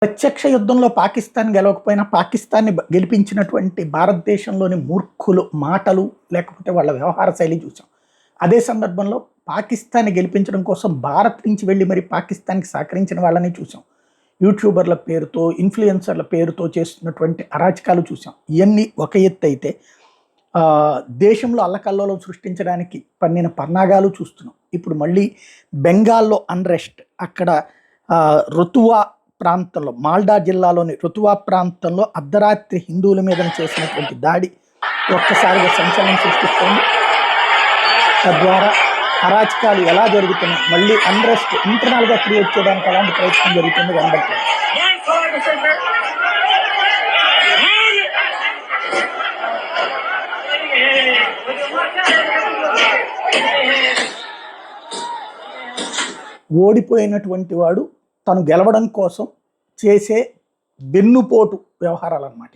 ప్రత్యక్ష యుద్ధంలో పాకిస్తాన్ గెలవకపోయినా పాకిస్తాన్ని గెలిపించినటువంటి భారతదేశంలోని మూర్ఖులు మాటలు లేకపోతే వాళ్ళ వ్యవహార శైలి చూసాం. అదే సందర్భంలో పాకిస్తాన్ని గెలిపించడం కోసం భారత్ నుంచి వెళ్ళి మరి పాకిస్తాన్కి సహకరించిన వాళ్ళని చూసాం. యూట్యూబర్ల పేరుతో ఇన్ఫ్లుయెన్సర్ల పేరుతో చేస్తున్నటువంటి అరాచకాలు చూసాం. ఇవన్నీ ఒక ఎత్తు అయితే దేశంలో అల్లకల్లోలం సృష్టించడానికి పన్నిన పన్నాగాలు చూస్తున్నాం. ఇప్పుడు మళ్ళీ బెంగాల్లో అన్రెస్ట్, అక్కడ రుతువా ప్రాంతంలో మాల్డా జిల్లాలోని రుతువా ప్రాంతంలో అర్ధరాత్రి హిందువుల మీద చేసినటువంటి దాడి ఒక్కసారిగా సంచలనం సృష్టిస్తోంది. తద్వారా అరాచకాలు ఎలా జరుగుతున్నాయి, మళ్ళీ అన్రెస్ట్ ఇంటర్నల్గా క్రియేట్ చేయడానికి అలాంటి ప్రయత్నం జరుగుతుంది కనబడుతుంది. ఓడిపోయినటువంటి వాడు తను గెలవడం కోసం చేసే వెన్నుపోటు వ్యవహారాలు అన్నమాట.